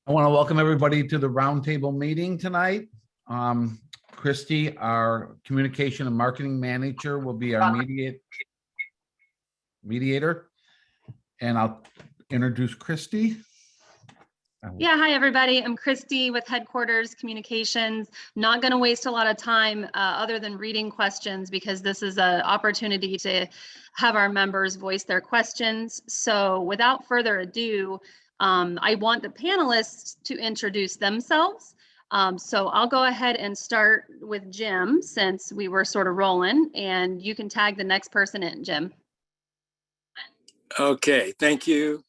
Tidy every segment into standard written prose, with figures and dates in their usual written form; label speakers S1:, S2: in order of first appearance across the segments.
S1: I want to welcome everybody to the roundtable meeting tonight. Christy, our communication and marketing manager, will be our mediator. And I'll introduce Christy.
S2: Yeah, hi everybody. I'm Christy with Headquarters Communications. Not going to waste a lot of time other than reading questions because this is an opportunity to have our members voice their questions. So without further ado, I want the panelists to introduce themselves. So I'll go ahead and start with Jim since we were sort of rolling, and you can tag the next person in, Jim.
S3: Okay, thank you.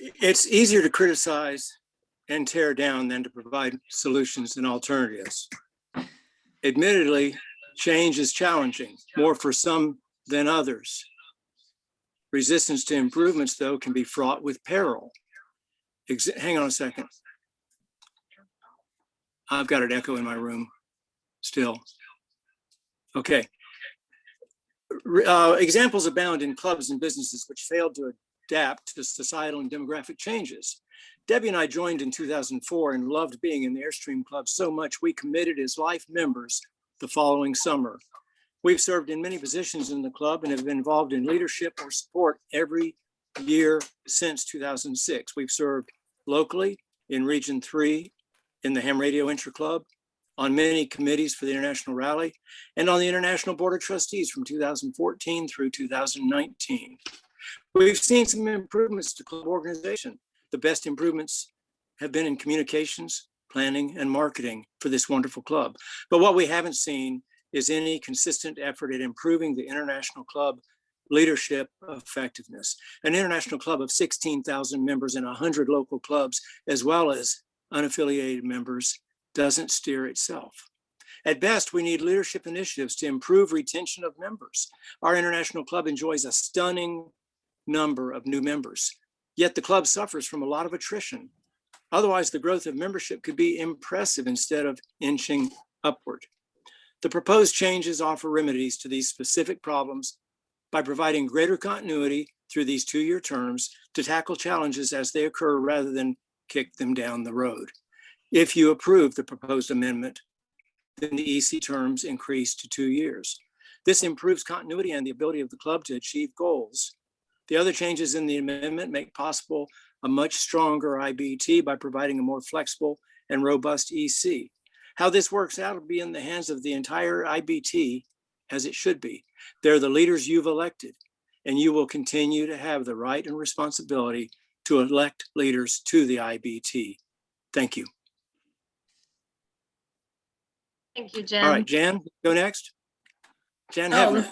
S3: It's easier to criticize and tear down than to provide solutions and alternatives. Admittedly, change is challenging, more for some than others. Resistance to improvements, though, can be fraught with peril. Hang on a second. I've got an echo in my room still. Okay. Examples abound in clubs and businesses which failed to adapt to societal and demographic changes. Debbie and I joined in 2004 and loved being in the Airstream Club so much we committed as life members the following summer. We've served in many positions in the club and have been involved in leadership or support every year since 2006. We've served locally in Region 3 in the Ham Radio Intra Club, on many committees for the International Rally, and on the International Board of Trustees from 2014 through 2019. We've seen some improvements to club organization. The best improvements have been in communications, planning, and marketing for this wonderful club. But what we haven't seen is any consistent effort at improving the international club leadership effectiveness. An international club of 16,000 members and 100 local clubs, as well as unaffiliated members, doesn't steer itself. At best, we need leadership initiatives to improve retention of members. Our international club enjoys a stunning number of new members, yet the club suffers from a lot of attrition. Otherwise, the growth of membership could be impressive instead of inching upward. The proposed changes offer remedies to these specific problems by providing greater continuity through these 2-year terms to tackle challenges as they occur rather than kick them down the road. If you approve the proposed amendment, then the EC terms increase to 2 years. This improves continuity and the ability of the club to achieve goals. The other changes in the amendment make possible a much stronger IBT by providing a more flexible and robust EC. How this works out will be in the hands of the entire IBT, as it should be. They're the leaders you've elected, and you will continue to have the right and responsibility to elect leaders to the IBT. Thank you.
S2: Thank you, Jim.
S3: All right, Jan, go next. Jan Hebner.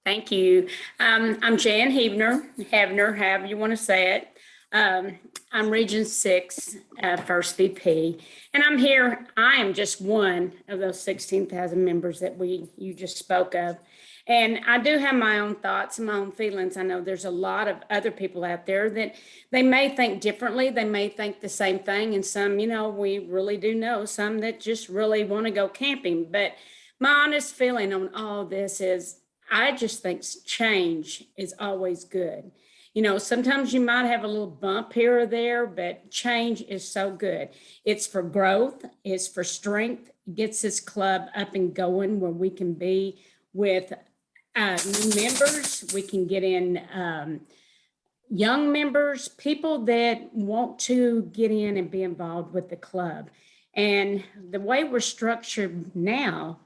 S4: Thank you. I'm Jan Hebner, however you want to say it. I'm Region 6, First VP, and I'm here. I am just one of those 16,000 members that you just spoke of. And I do have my own thoughts and my own feelings. I know there's a lot of other people out there that they may think differently. They may think the same thing. And some, we really do know some that just really want to go camping. But my honest feeling on all this is I just think change is always good. Sometimes you might have a little bump here or there, but change is so good. It's for growth, it's for strength, it gets this club up and going where we can be with new members, we can get in young members, people that want to get in and be involved with the club. And the way we're structured now,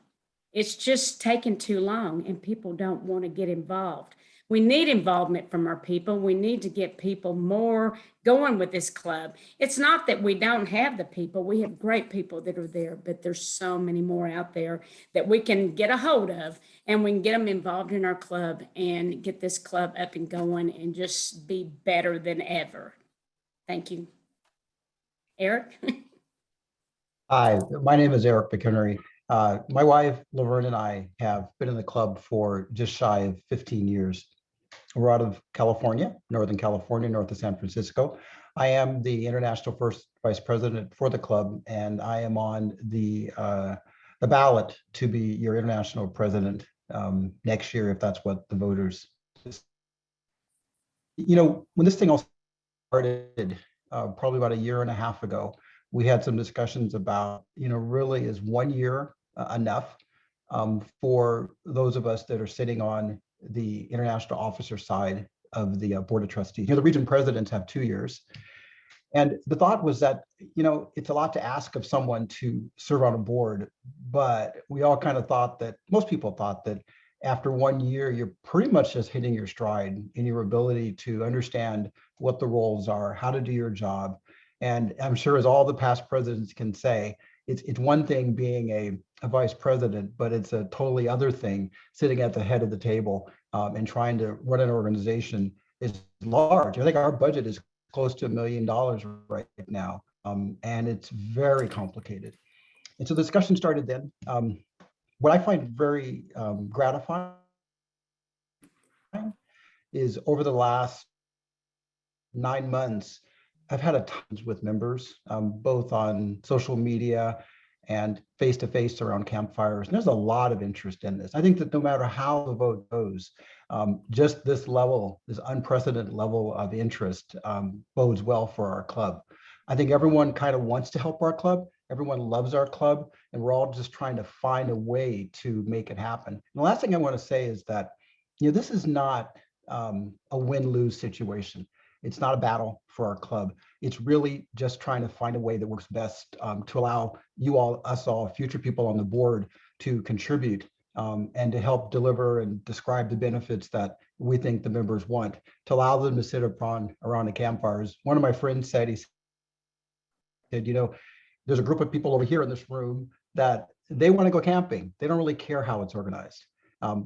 S4: it's just taking too long and people don't want to get involved. We need involvement from our people. We need to get people more going with this club. It's not that we don't have the people. We have great people that are there, but there's so many more out there that we can get a hold of and we can get them involved in our club and get this club up and going and just be better than ever. Thank you. Eric?
S5: Hi, my name is Eric McHenry. My wife, Laverne, and I have been in the club for just shy of 15 years. We're out of California, Northern California, north of San Francisco. I am the International First Vice President for the club, and I am on the ballot to be your International President next year, if that's what the voters decide. When this thing all started, probably about a year and a half ago, we had some discussions about, really is 1 year enough for those of us that are sitting on the international officer side of the Board of Trustees. The region presidents have 2 years. And the thought was that, it's a lot to ask of someone to serve on a board, but we all kind of thought that, most people thought that after 1 year, you're pretty much just hitting your stride in your ability to understand what the roles are, how to do your job. And I'm sure, as all the past presidents can say, it's one thing being a vice president, but it's a totally other thing sitting at the head of the table and trying to run an organization is large. I think our budget is close to $1 million right now, and it's very complicated. And so the discussion started then. What I find very gratifying is over the last 9 months, I've had a tons with members, both on social media and face-to-face around campfires. And there's a lot of interest in this. I think that no matter how the vote goes, just this level, this unprecedented level of interest bodes well for our club. I think everyone kind of wants to help our club. Everyone loves our club, and we're all just trying to find a way to make it happen. And the last thing I want to say is that, this is not a win-lose situation. It's not a battle for our club. It's really just trying to find a way that works best to allow you all, us all, future people on the board to contribute and to help deliver and describe the benefits that we think the members want, to allow them to sit around the campfires. One of my friends said, he said, there's a group of people over here in this room that they want to go camping. They don't really care how it's organized.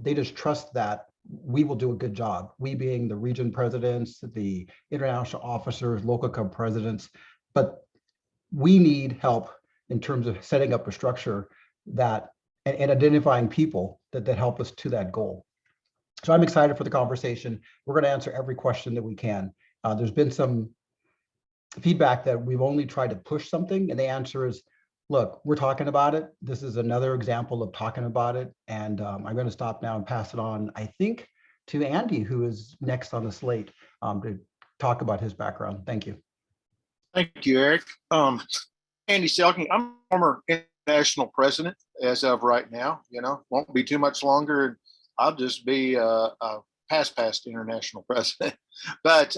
S5: They just trust that we will do a good job. We being the region presidents, the international officers, local club presidents, but we need help in terms of setting up a structure that and identifying people that help us to that goal. So I'm excited for the conversation. We're going to answer every question that we can. There's been some feedback that we've only tried to push something, and the answer is, look, we're talking about it. This is another example of talking about it. And I'm going to stop now and pass it on, I think, to Andy, who is next on the slate to talk about his background. Thank you.
S6: Thank you, Eric. Andy Selking, I'm former international president as of right now. Won't be too much longer. I'll just be a past international president. But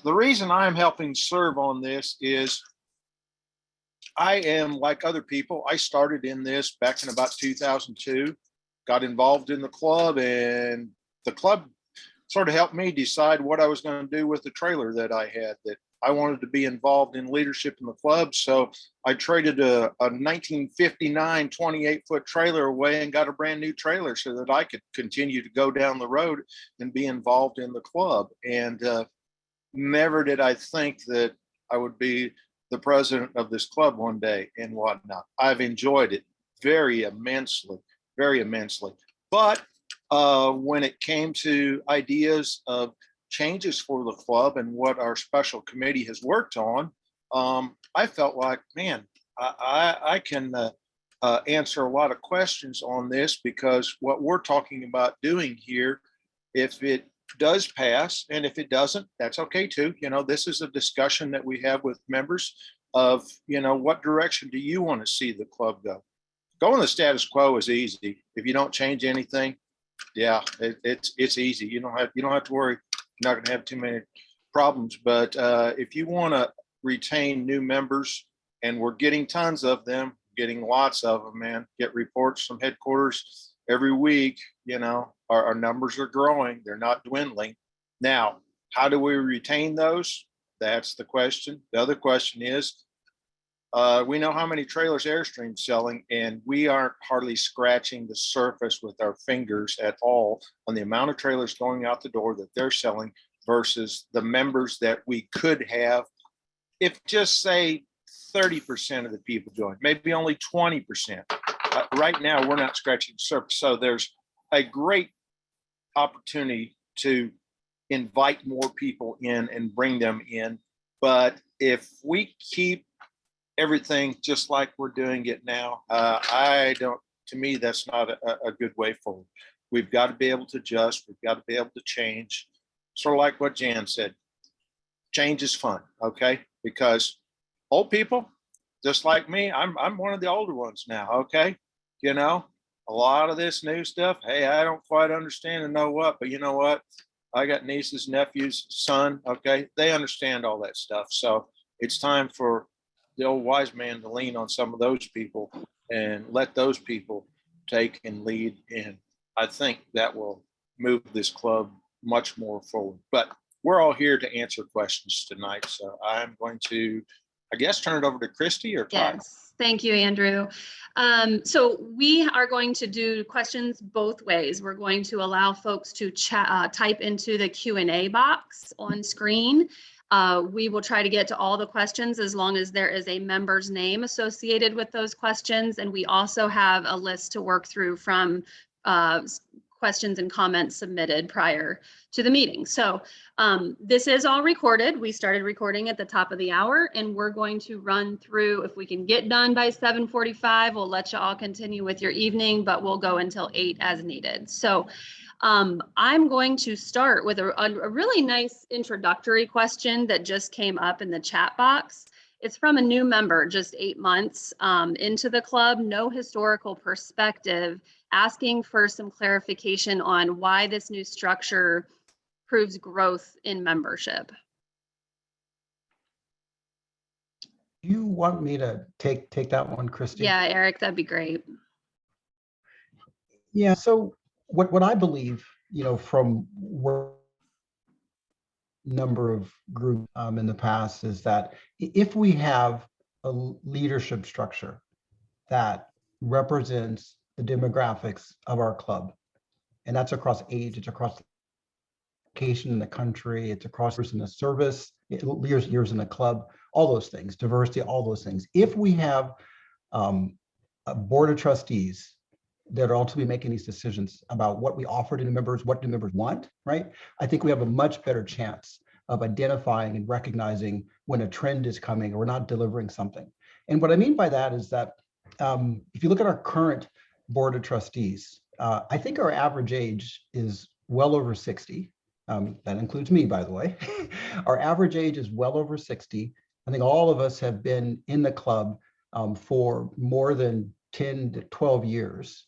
S6: the reason I'm helping serve on this is I am like other people. I started in this back in about 2002, got involved in the club, and the club sort of helped me decide what I was going to do with the trailer that I had, that I wanted to be involved in leadership in the club. So I traded a 1959 28-foot trailer away and got a brand new trailer so that I could continue to go down the road and be involved in the club. And never did I think that I would be the president of this club one day and whatnot. I've enjoyed it very immensely. But when it came to ideas of changes for the club and what our special committee has worked on, I felt like, man, I can answer a lot of questions on this, because what we're talking about doing here, if it does pass, and if it doesn't, that's okay too. This is a discussion that we have with members of, what direction do you want to see the club go? Going the status quo is easy. If you don't change anything, yeah, it's easy. You don't have to worry. You're not going to have too many problems. But if you want to retain new members, and we're getting tons of them, getting lots of them, man, get reports from headquarters every week. Our numbers are growing. They're not dwindling. Now, how do we retain those? That's the question. The other question is, we know how many trailers Airstream's selling, and we aren't hardly scratching the surface with our fingers at all on the amount of trailers going out the door that they're selling versus the members that we could have if just say 30% of the people join, maybe only 20%. Right now, we're not scratching the surface. So there's a great opportunity to invite more people in and bring them in. But if we keep everything just like we're doing it now, to me, that's not a good way forward. We've got to be able to adjust. We've got to be able to change. Sort of like what Jan said. change is fun, okay? Because old people, just like me, I'm one of the older ones now, okay? You know, a lot of this new stuff, hey, I don't quite understand and know what, but you know what? I got nieces, nephews, son, okay? They understand all that stuff. So it's time for the old wise man to lean on some of those people and let those people take and lead. And I think that will move this club much more forward. But we're all here to answer questions tonight. So I'm going to, I guess, turn it over to Christy or Todd.
S2: Yes, thank you, Andrew. So we are going to do questions both ways. We're going to allow folks to type into the Q&A box on screen. We will try to get to all the questions as long as there is a member's name associated with those questions. And we also have a list to work through from questions and comments submitted prior to the meeting. So this is all recorded. We started recording at the top of the hour, and we're going to run through, if we can get done by 7:45, we'll let you all continue with your evening, but we'll go until 8 as needed. So I'm going to start with a really nice introductory question that just came up in the chat box. It's from a new member, just 8 months into the club, no historical perspective, asking for some clarification on why this new structure proves growth in membership.
S5: You want me to take that one, Christy?
S2: Yeah, Eric, that'd be great.
S5: Yeah. So what I believe, you know, from work number of groups in the past is that if we have a leadership structure that represents the demographics of our club, and that's across age, it's across location in the country, it's across years in the service, years in the club, all those things, diversity, all those things. If we have a board of trustees that are ultimately making these decisions about what we offer to the members, what do members want, right? I think we have a much better chance of identifying and recognizing when a trend is coming or we're not delivering something. And what I mean by that is that if you look at our current board of trustees, I think our average age is well over 60. That includes me, by the way. Our average age is well over 60. I think all of us have been in the club for more than 10 to 12 years.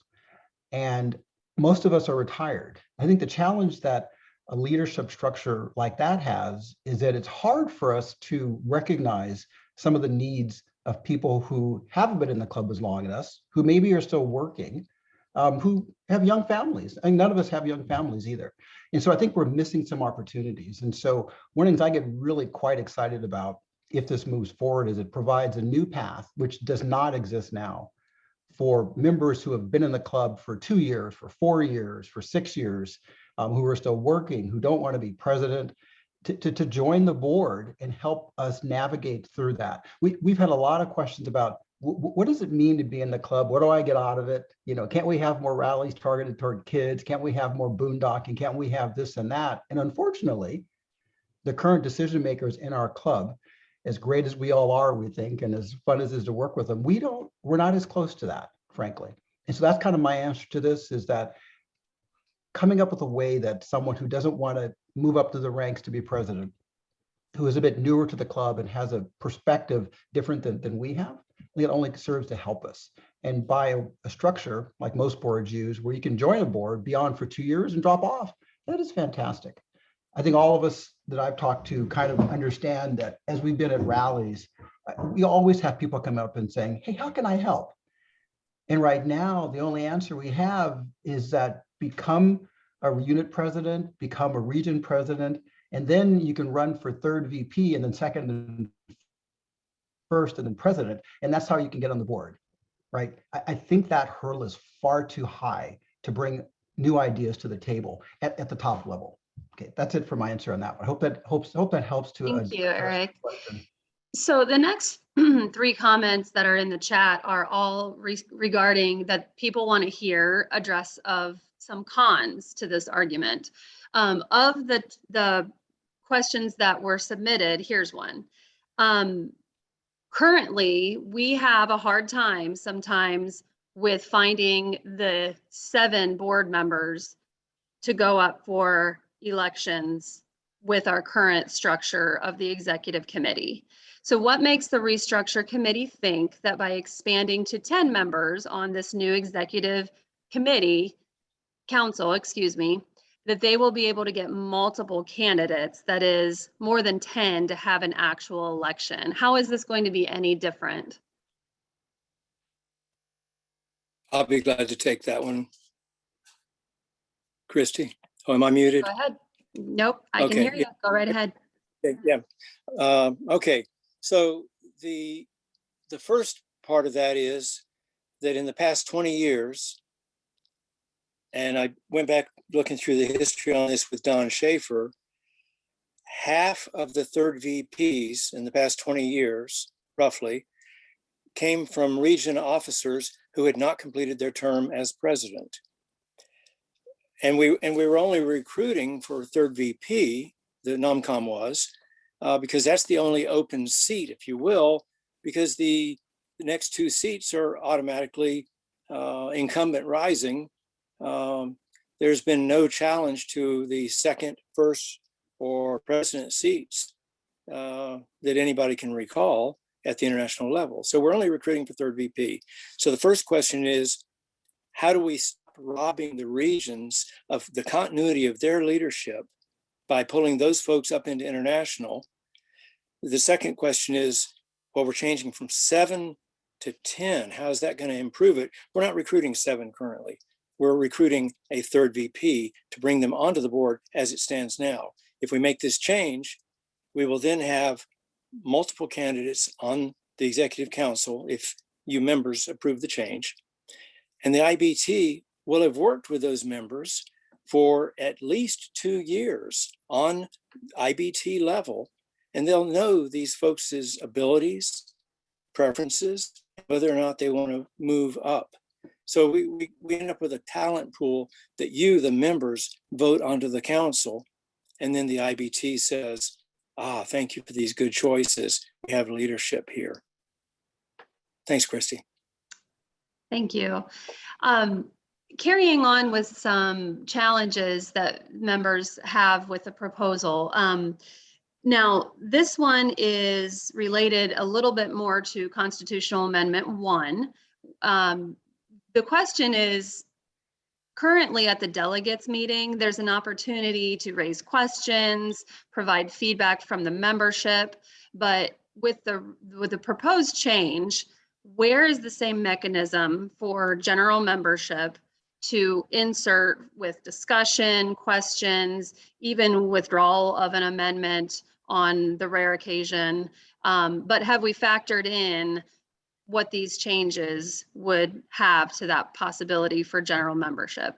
S5: And most of us are retired. I think the challenge that a leadership structure like that has is that it's hard for us to recognize some of the needs of people who haven't been in the club as long as us, who maybe are still working, who have young families. I mean, none of us have young families either. And so I think we're missing some opportunities. And so one of the things I get really quite excited about if this moves forward is it provides a new path, which does not exist now, for members who have been in the club for 2 years, for 4 years, for 6 years, who are still working, who don't want to be president, to join the board and help us navigate through that. We've had a lot of questions about what does it mean to be in the club? What do I get out of it? You know, can't we have more rallies targeted toward kids? Can't we have more boondocking? Can't we have this and that? And unfortunately, the current decision makers in our club, as great as we all are, we think, and as fun as it is to work with them, we're not as close to that, frankly. And so that's kind of my answer to this, is that coming up with a way that someone who doesn't want to move up to the ranks to be president, who is a bit newer to the club and has a perspective different than we have, it only serves to help us. And by a structure like most boards use, where you can join a board, be on for 2 years and drop off, that is fantastic. I think all of us that I've talked to kind of understand that as we've been at rallies, we always have people come up and saying, hey, how can I help? And right now, the only answer we have is that become a unit president, become a region president, and then you can run for third VP and then second and first and then president. And that's how you can get on the board, right? I think that hurdle is far too high to bring new ideas to the table at the top level. Okay, that's it for my answer on that one. I hope that helps to.
S2: Thank you, Eric. So the next 3 comments that are in the chat are all regarding that people want to hear address of some cons to this argument. Of the questions that were submitted, here's one. Currently, we have a hard time sometimes with finding the 7 board members to go up for elections with our current structure of the executive committee. So what makes the restructure committee think that by expanding to 10 members on this new executive council, that they will be able to get multiple candidates, that is more than 10, to have an actual election? How is this going to be any different?
S3: I'll be glad to take that one. Christy, oh, am I muted?
S2: Go ahead. Nope, I can
S3: Okay,
S2: hear you. Go right ahead.
S3: Yeah. Okay. So the first part of that is that in the past 20 years, and I went back looking through the history on this with Don Schaefer, half of the third VPs in the past 20 years, roughly, came from region officers who had not completed their term as president. And we were only recruiting for third VP, the NOMCOM was, because that's the only open seat, if you will, because the next two seats are automatically incumbent rising. There's been no challenge to the second, first, or president seats that anybody can recall at the international level. So we're only recruiting for third VP. So the first question is, how do we stop robbing the regions of the continuity of their leadership by pulling those folks up into international? The second question is, well, we're changing from 7 to 10. How is that going to improve it? We're not recruiting 7 currently. We're recruiting a third VP to bring them onto the board as it stands now. If we make this change, we will then have multiple candidates on the executive council if you members approve the change. And the IBT will have worked with those members for at least 2 years on IBT level, and they'll know these folks' abilities, preferences, whether or not they want to move up. So we end up with a talent pool that you, the members, vote onto the council, and then the IBT says, thank you for these good choices. We have leadership here. Thanks, Christy.
S2: Thank you. Carrying on with some challenges that members have with the proposal. Now, this one is related a little bit more to Constitutional Amendment 1. The question is, currently at the delegates meeting, there's an opportunity to raise questions, provide feedback from the membership, but with the proposed change, where is the same mechanism for general membership to insert with discussion, questions, even withdrawal of an amendment on the rare occasion? But have we factored in what these changes would have to that possibility for general membership?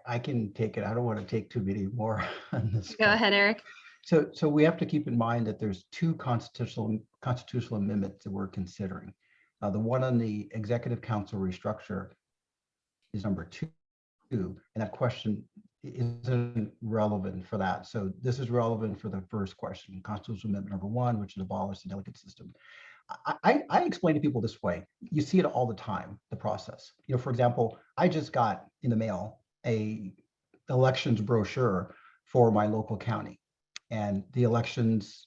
S5: I can take it. I don't want to take too many more on this.
S2: Go ahead, Eric.
S5: So we have to keep in mind that there's 2 constitutional amendments that we're considering. The one on the Executive Council restructure is number 2, and that question isn't relevant for that. So this is relevant for the first question, Constitutional Amendment number 1, which is abolish the delegate system. I explain to people this way. You see it all the time, the process. For example, I just got in the mail a elections brochure for my local county, and the elections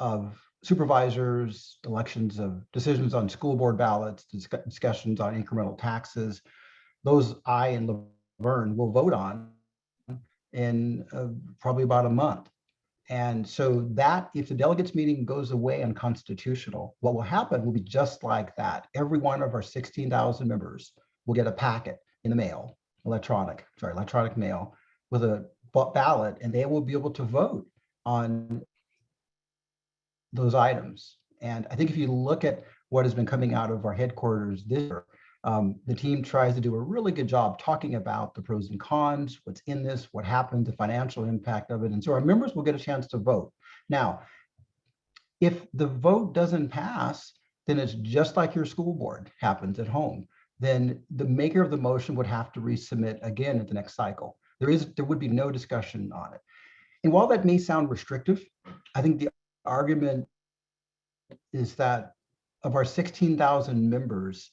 S5: of supervisors, elections of decisions on school board ballots, discussions on incremental taxes, those I and Laverne will vote on in probably about a month. And so that if the delegates meeting goes away unconstitutional, what will happen will be just like that. Every one of our 16,000 members will get a packet in the mail, electronic mail with a ballot, and they will be able to vote on those items. And I think if you look at what has been coming out of our headquarters this year, the team tries to do a really good job talking about the pros and cons, what's in this, what happened, the financial impact of it. And so our members will get a chance to vote. Now, if the vote doesn't pass, then it's just like your school board happens at home. Then the maker of the motion would have to resubmit again at the next cycle. There would be no discussion on it. And while that may sound restrictive, I think the argument is that of our 16,000 members,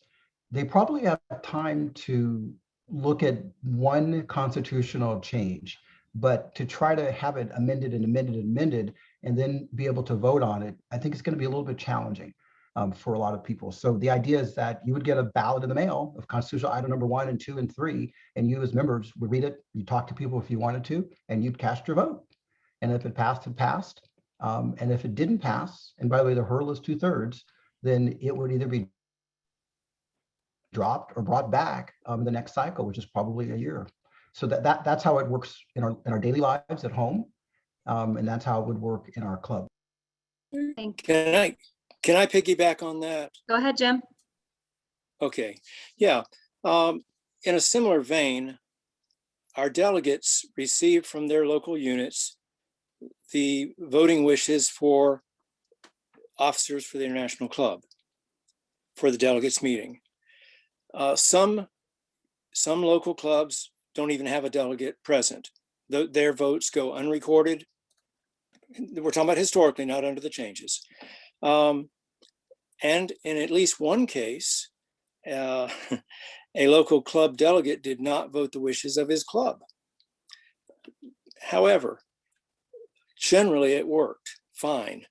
S5: they probably have time to look at one constitutional change, but to try to have it amended and amended and amended, and then be able to vote on it, I think it's going to be a little bit challenging for a lot of people. So the idea is that you would get a ballot in the mail of constitutional item number 1 and 2 and 3, and you as members would read it, you talk to people if you wanted to, and you'd cast your vote. And if it passed, it passed. And if it didn't pass, and by the way, the hurdle is 2/3, then it would either be dropped or brought back the next cycle, which is probably a year. So that's how it works in our daily lives at home, and that's how it would work in our club.
S2: Thank you.
S3: Can I piggyback on that?
S2: Go ahead, Jim.
S3: Okay, yeah. In a similar vein, our delegates received from their local units the voting wishes for officers for the International Club for the delegates meeting. Some local clubs don't even have a delegate present. Their votes go unrecorded. We're talking about historically, not under the changes. And in at least one case, a local club delegate did not vote the wishes of his club. However, generally it worked fine,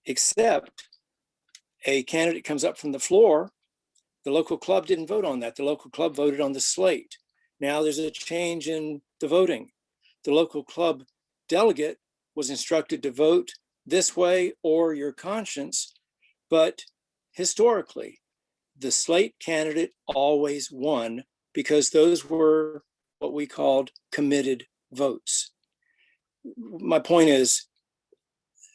S3: except a candidate comes up from the floor. The local club didn't vote on that. The local club voted on the slate. Now there's a change in the voting. The local club delegate was instructed to vote this way or your conscience, but historically, the slate candidate always won because those were what we called committed votes. My point is,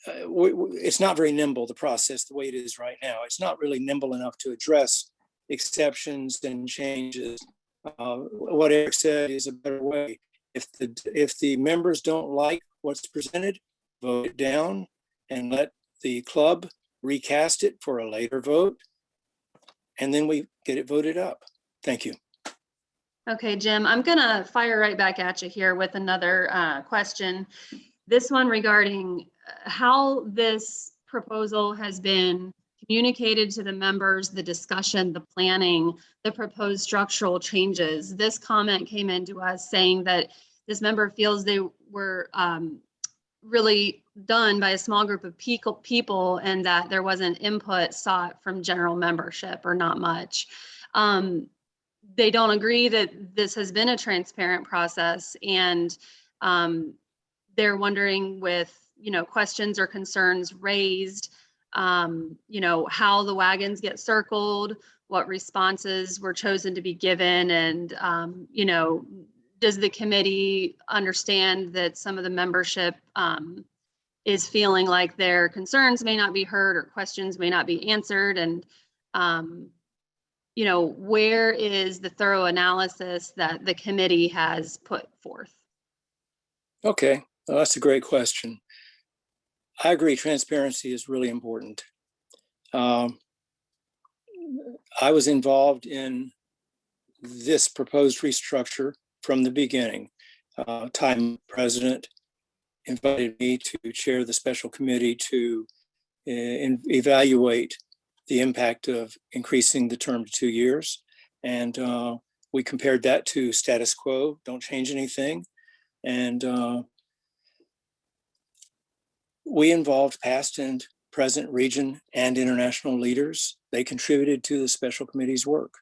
S3: it's not very nimble, the process, the way it is right now. It's not really nimble enough to address exceptions and changes. What Eric said is a better way. If the members don't like what's presented, vote it down and let the club recast it for a later vote, and then we get it voted up. Thank you.
S2: Okay, Jim, I'm gonna fire right back at you here with another question. This one regarding how this proposal has been communicated to the members, the discussion, the planning, the proposed structural changes. This comment came into us saying that this member feels they were really done by a small group of people and that there wasn't input sought from general membership or not much. They don't agree that this has been a transparent process, and they're wondering with, questions or concerns raised, how the wagons get circled, what responses were chosen to be given, and, does the committee understand that some of the membership is feeling like their concerns may not be heard or questions may not be answered? And, where is the thorough analysis that the committee has put forth?
S3: Okay, well, that's a great question. I agree, transparency is really important. I was involved in this proposed restructure from the beginning. Time president invited me to chair the special committee to evaluate the impact of increasing the term to 2 years. And we compared that to status quo, don't change anything. And we involved past and present region and international leaders. They contributed to the special committee's work.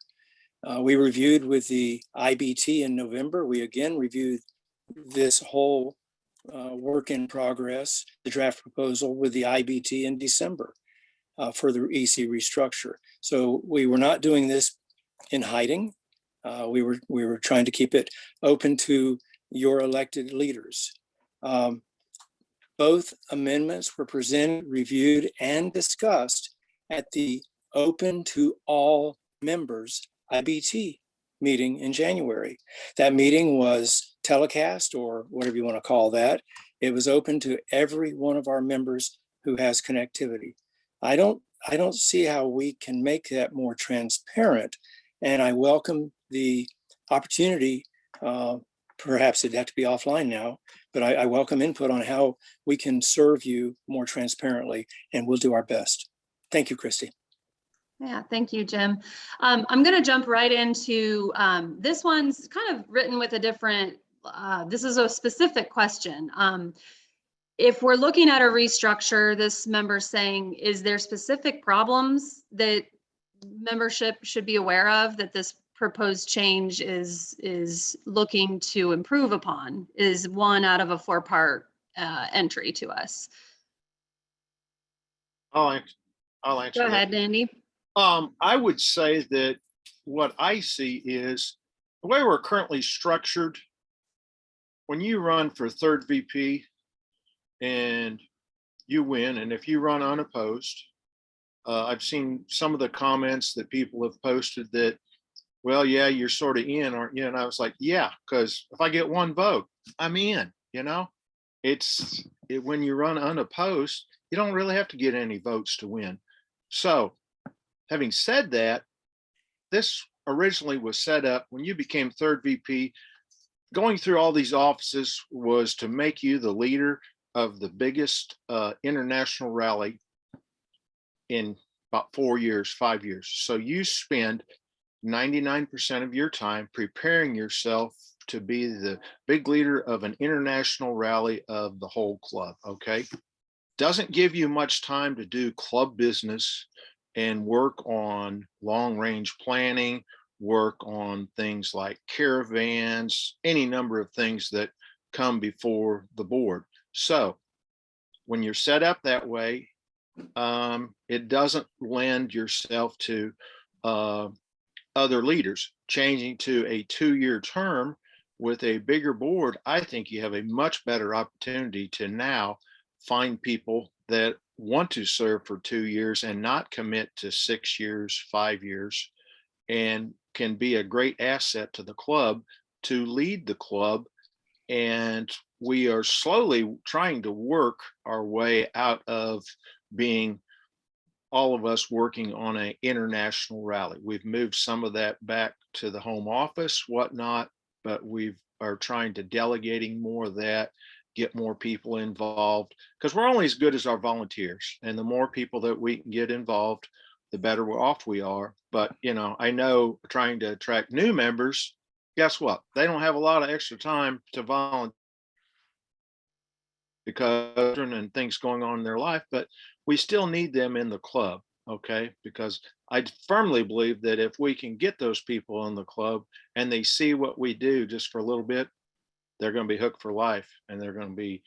S3: We reviewed with the IBT in November. We again reviewed this whole work in progress, the draft proposal with the IBT in December for the EC restructure. So we were not doing this in hiding. We were trying to keep it open to your elected leaders. Both amendments were presented, reviewed, and discussed at the open to all members IBT meeting in January. That meeting was telecast, or whatever you want to call that. It was open to every one of our members who has connectivity. I don't see how we can make that more transparent, and I welcome the opportunity. Perhaps it'd have to be offline now, but I welcome input on how we can serve you more transparently, and we'll do our best. Thank you, Christy.
S2: Yeah, thank you, Jim. I'm going to jump right into this one's kind of written with a different, this is a specific question. If we're looking at a restructure, this member's saying, is there specific problems that membership should be aware of that this proposed change is looking to improve upon? Is one out of a 4-part entry to us.
S6: I'll answer
S2: Go
S6: that.
S2: ahead, Andy.
S6: I would say that what I see is the way we're currently structured. When you run for third VP and you win, and if you run unopposed, I've seen some of the comments that people have posted that, well, yeah, you're sort of in, aren't you? And I was like, yeah, because if I get one vote, I'm in, you know? When you run unopposed, you don't really have to get any votes to win. So having said that, this originally was set up when you became third VP. Going through all these offices was to make you the leader of the biggest international rally in about 4 years, 5 years. So you spend 99% of your time preparing yourself to be the big leader of an international rally of the whole club, okay? Doesn't give you much time to do club business and work on long range planning, work on things like caravans, any number of things that come before the board. So when you're set up that way, it doesn't lend yourself to other leaders. Changing to a 2-year term with a bigger board, I think you have a much better opportunity to now find people that want to serve for 2 years and not commit to 6 years, 5 years, and can be a great asset to the club to lead the club. And we are slowly trying to work our way out of being all of us working on an international rally. We've moved some of that back to the home office, whatnot, but we are trying to delegating more of that, get more people involved, because we're only as good as our volunteers. And the more people that we can get involved, the better off we are. But, you know, I know trying to attract new members, guess what? They don't have a lot of extra time to volunteer because and things going on in their life, but we still need them in the club, okay? Because I firmly believe that if we can get those people in the club and they see what we do just for a little bit, they're going to be hooked for life, and they're going to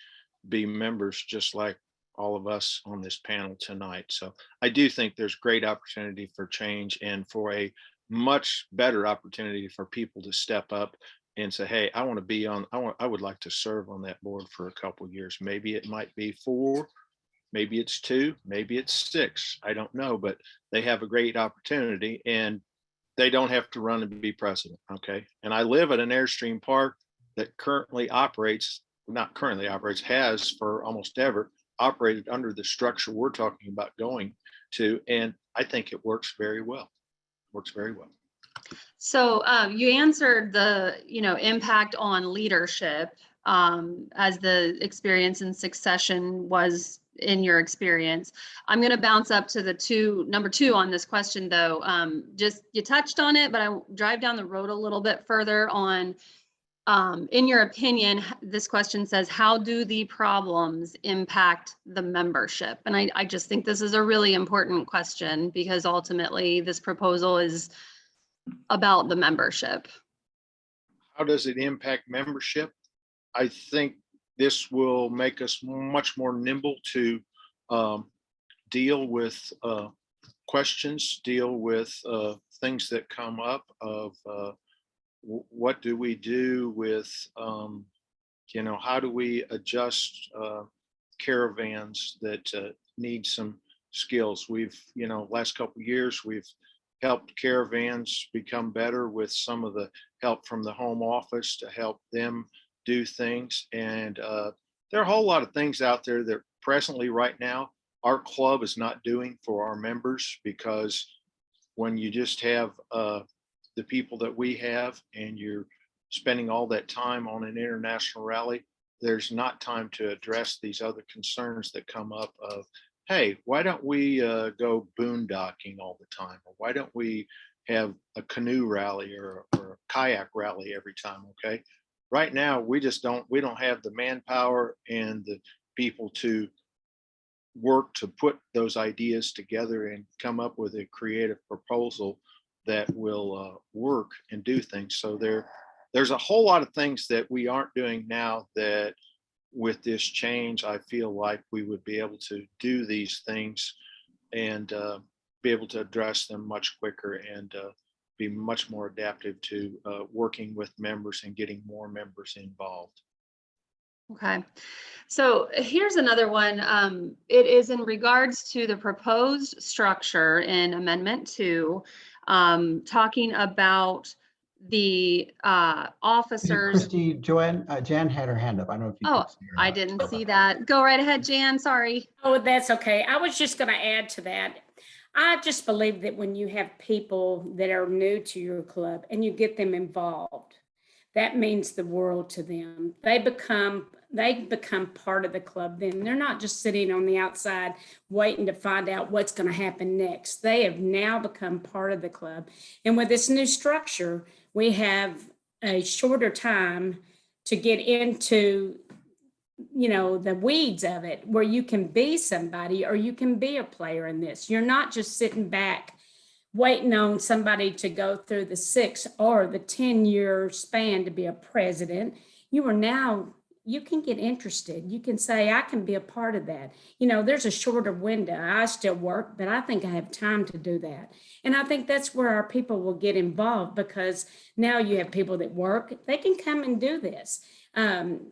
S6: be members just like all of us on this panel tonight. So I do think there's great opportunity for change and for a much better opportunity for people to step up and say, hey, I want to be on, I would like to serve on that board for a couple of years. Maybe it might be 4, maybe it's 2, maybe it's 6. I don't know, but they have a great opportunity and they don't have to run and be president. Okay. And I live at an Airstream park that currently operates, not currently operates, has for almost ever operated under the structure we're talking about going to. And I think it works very well. Works very well.
S2: So you answered the, impact on leadership as the experience in succession was in your experience. I'm going to bounce up to number 2 on this question though. Just you touched on it, but I drive down the road a little bit further on. In your opinion, this question says, how do the problems impact the membership? And I just think this is a really important question because ultimately this proposal is about the membership.
S6: How does it impact membership? I think this will make us much more nimble to deal with questions, deal with things that come up of what do we do with, how do we adjust caravans that need some skills? We've, last couple of years, we've helped caravans become better with some of the help from the home office to help them do things. And there are a whole lot of things out there that presently right now, our club is not doing for our members, because when you just have the people that we have and you're spending all that time on an international rally, there's not time to address these other concerns that come up of hey, why don't we go boondocking all the time? Or why don't we have a canoe rally or a kayak rally every time? Okay. Right now, we don't have the manpower and the people to work to put those ideas together and come up with a creative proposal that will work and do things. So there's a whole lot of things that we aren't doing now that with this change, I feel like we would be able to do these things and be able to address them much quicker and be much more adaptive to working with members and getting more members involved.
S2: Okay, so here's another one. It is in regards to the proposed structure in Amendment 2, talking about the officers.
S5: Christy, Jan had her hand up. I don't know if you
S2: Oh,
S5: could see her.
S2: I didn't see that. Go right ahead, Jan, sorry.
S4: Oh, that's okay. I was just going to add to that. I just believe that when you have people that are new to your club and you get them involved, that means the world to them. They become part of the club then. They're not just sitting on the outside waiting to find out what's going to happen next. They have now become part of the club. And with this new structure, we have a shorter time to get into the weeds of it, where you can be somebody or you can be a player in this. You're not just sitting back waiting on somebody to go through the 6 or the 10-year span to be a president. You can get interested. You can say, I can be a part of that. There's a shorter window. I still work, but I think I have time to do that. And I think that's where our people will get involved, because now you have people that work, they can come and do this.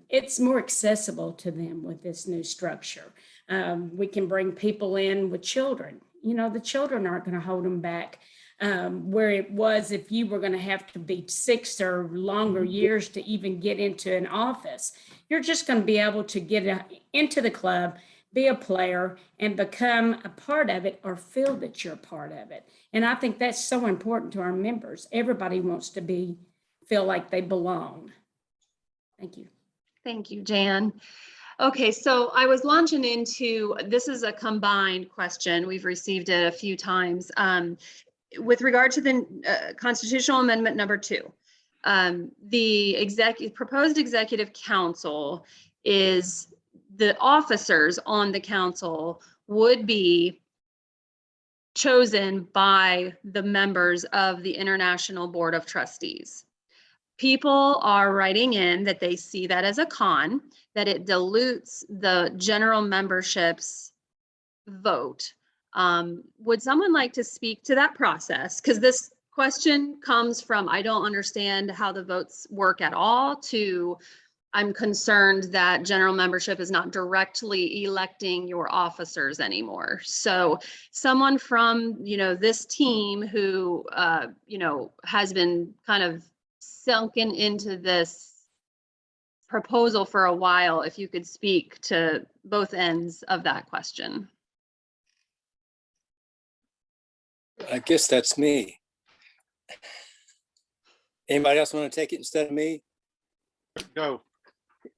S4: It's more accessible to them with this new structure. We can bring people in with children. The children aren't going to hold them back, where it was if you were going to have to be 6 or longer years to even get into an office. You're just going to be able to get into the club, be a player, and become a part of it, or feel that you're a part of it. And I think that's so important to our members. Everybody wants to feel like they belong. Thank you.
S2: Thank you, Jan. Okay, so I was launching into, this is a combined question. We've received it a few times. With regard to the constitutional amendment number 2, the proposed executive council is the officers on the council would be chosen by the members of the International Board of Trustees. People are writing in that they see that as a con, that it dilutes the general membership's vote. Would someone like to speak to that process? Because this question comes from, I don't understand how the votes work at all, to I'm concerned that general membership is not directly electing your officers anymore. So someone from, this team who, has been kind of sunken into this proposal for a while, if you could speak to both ends of that question.
S3: I guess that's me. Anybody else want to take it instead of me?
S6: Go.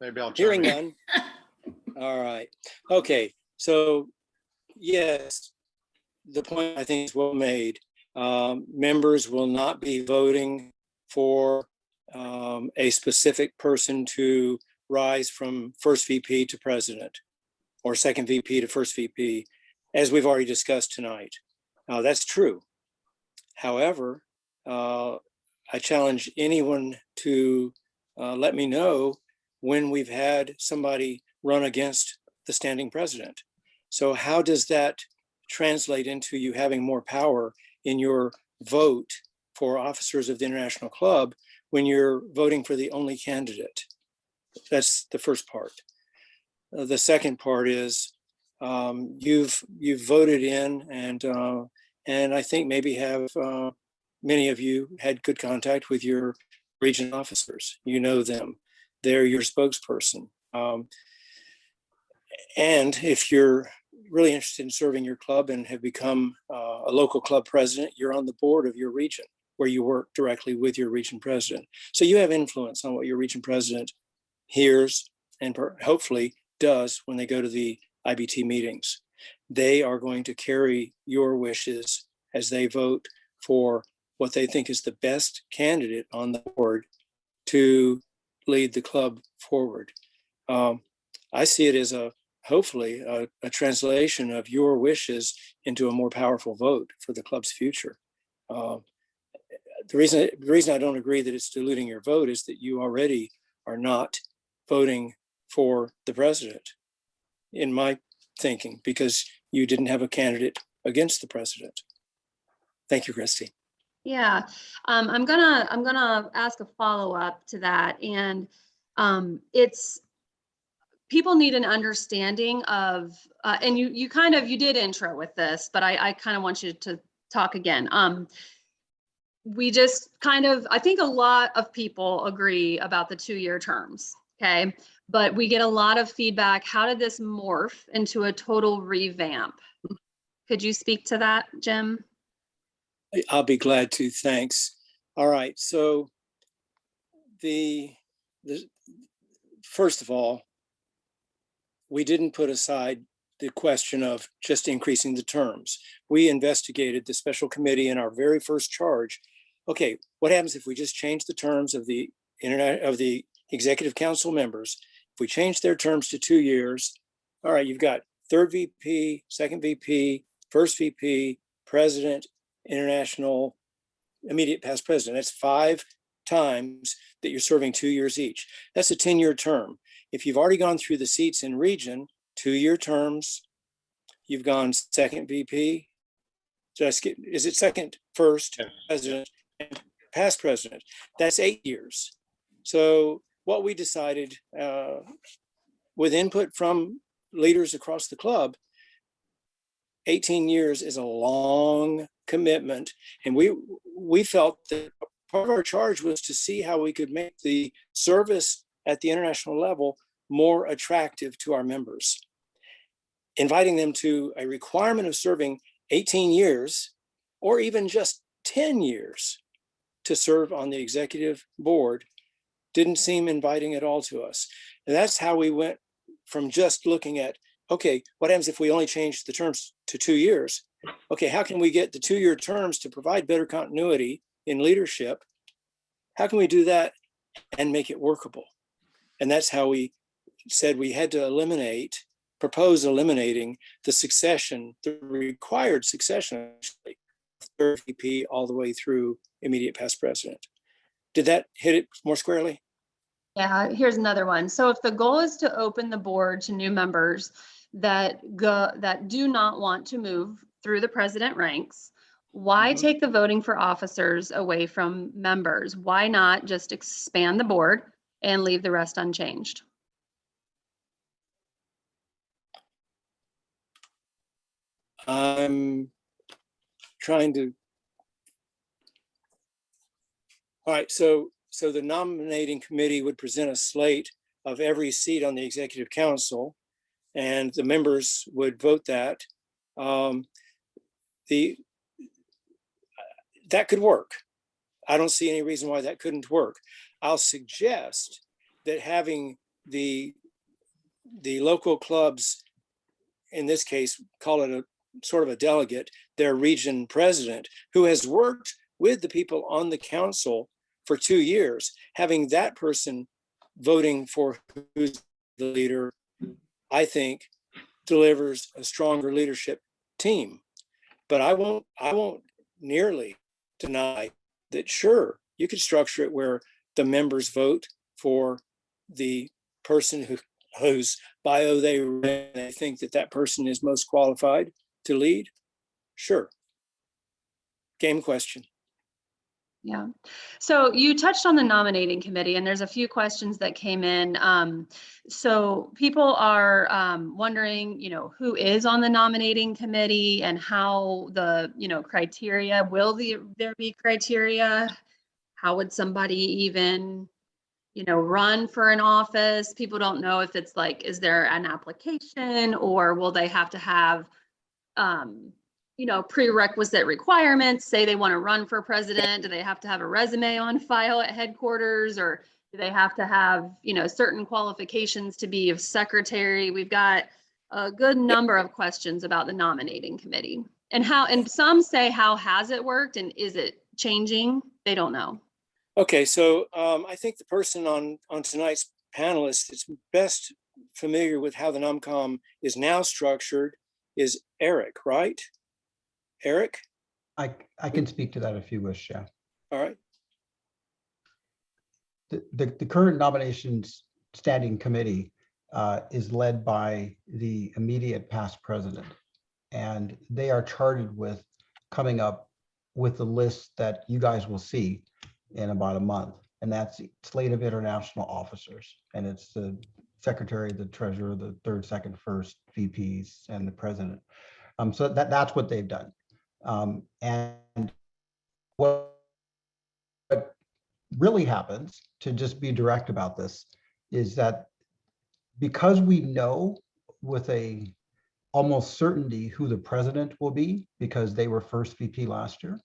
S6: Maybe I'll
S3: Hearing
S6: chime in.
S3: none. All right. Okay. So yes, the point I think is well made. Members will not be voting for a specific person to rise from first VP to president, or second VP to first VP, as we've already discussed tonight. That's true. However, I challenge anyone to let me know when we've had somebody run against the standing president. So how does that translate into you having more power in your vote for officers of the International Club when you're voting for the only candidate? That's the first part. The second part is you've voted in, and I think maybe have many of you had good contact with your region officers. You know them. They're your spokesperson. And if you're really interested in serving your club and have become a local club president, you're on the board of your region, where you work directly with your region president. So you have influence on what your region president hears and hopefully does when they go to the IBT meetings. They are going to carry your wishes as they vote for what they think is the best candidate on the board to lead the club forward. I see it as hopefully a translation of your wishes into a more powerful vote for the club's future. The reason I don't agree that it's diluting your vote is that you already are not voting for the president, in my thinking, because you didn't have a candidate against the president. Thank you, Christy.
S2: Yeah, I'm gonna ask a follow-up to that, and it's people need an understanding of, and you did intro with this, but I kind of want you to talk again. We just I think a lot of people agree about the 2-year terms, okay? But we get a lot of feedback. How did this morph into a total revamp? Could you speak to that, Jim?
S3: I'll be glad to, thanks. All right, so the first of all, we didn't put aside the question of just increasing the terms. We investigated the special committee in our very first charge. Okay, what happens if we just change the terms of the executive council members? If we change their terms to 2 years, all right, you've got third VP, second VP, first VP, president, international, immediate past president. That's 5 times that you're serving 2 years each. That's a 10-year term. If you've already gone through the seats in region, 2-year terms, you've gone second VP. Is it second, first, president, and past president? That's 8 years. So what we decided with input from leaders across the club, 18 years is a long commitment. And we felt that part of our charge was to see how we could make the service at the international level more attractive to our members. Inviting them to a requirement of serving 18 years or even just 10 years to serve on the executive board didn't seem inviting at all to us. And that's how we went from just looking at, okay, what happens if we only change the terms to 2 years? Okay, how can we get the 2-year terms to provide better continuity in leadership? How can we do that and make it workable? And that's how we said we had to propose eliminating the required succession, actually, third VP all the way through immediate past president. Did that hit it more squarely?
S2: Yeah, here's another one. So if the goal is to open the board to new members that do not want to move through the president ranks, why take the voting for officers away from members? Why not just expand the board and leave the rest unchanged?
S3: I'm trying to. All right, so the nominating committee would present a slate of every seat on the executive council, and the members would vote that. That could work. I don't see any reason why that couldn't work. I'll suggest that having the local clubs, in this case, call it a sort of a delegate, their region president, who has worked with the people on the council for 2 years, having that person voting for who's the leader, I think delivers a stronger leadership team. But I won't nearly deny that, sure, you could structure it where the members vote for the person whose bio they read, and they think that person is most qualified to lead. Sure. Game question.
S2: Yeah. So you touched on the nominating committee, and there's a few questions that came in. So people are wondering, who is on the nominating committee and how the, criteria, will there be criteria? How would somebody even, run for an office? People don't know if it's like, is there an application, or will they have to have, prerequisite requirements? Say they want to run for president. Do they have to have a resume on file at headquarters, or do they have to have, certain qualifications to be a secretary? We've got, a good number of questions about the nominating committee and some say, how has it worked and is it changing? They don't know.
S3: Okay, so I think the person on tonight's panelist that's best familiar with how the NOMCOM is now structured is Eric, right? Eric?
S5: I can speak to that if you wish, yeah.
S3: All right.
S5: The current nominations standing committee is led by the immediate past president. And they are chartered with coming up with the list that you guys will see in about a month. And that's the slate of international officers. And it's the secretary, the treasurer, the third, second, first VPs, and the president. So that's what they've done. And what really happens, to just be direct about this, is that because we know with a almost certainty who the president will be, because they were first VP last year,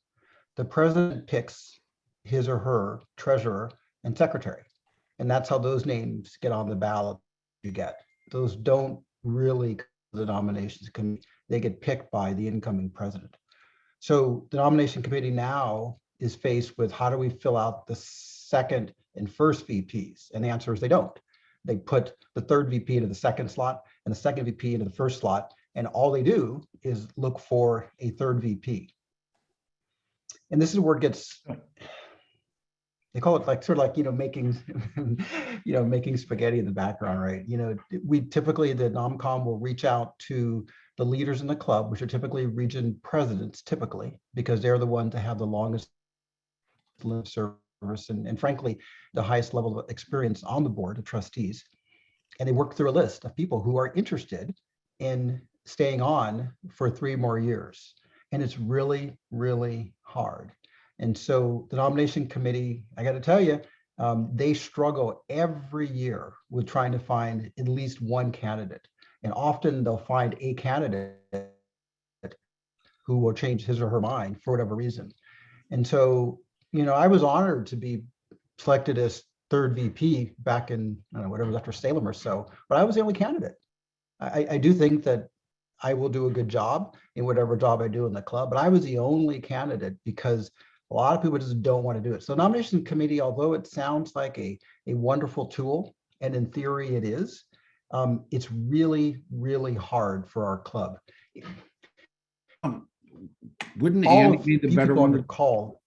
S5: the president picks his or her treasurer and secretary. And that's how those names get on the ballot you get. Those don't really go to the nominations committee. They get picked by the incoming president. So the nomination committee now is faced with, how do we fill out the second and first VPs? And the answer is they don't. They put the third VP into the second slot and the second VP into the first slot. And all they do is look for a third VP. And this is where it gets, they call it like sort of like, making, making spaghetti in the background, right? We typically, the NOMCOM will reach out to the leaders in the club, which are typically region presidents, because they're the ones that have the longest service and frankly, the highest level of experience on the board of trustees. And they work through a list of people who are interested in staying on for 3 more years. And it's really, really hard. And so the nomination committee, I got to tell you, they struggle every year with trying to find at least one candidate. And often they'll find a candidate who will change his or her mind for whatever reason. And so, I was honored to be selected as third VP back in, I don't know, whatever, after Salem or so, but I was the only candidate. I do think that I will do a good job in whatever job I do in the club, but I was the only candidate because a lot of people just don't want to do it. So nomination committee, although it sounds like a wonderful tool, and in theory it is, it's really, really hard for our club.
S1: Wouldn't
S5: All
S1: Andy
S5: of
S1: be
S5: you
S1: the better
S5: people on the
S1: one?
S5: call,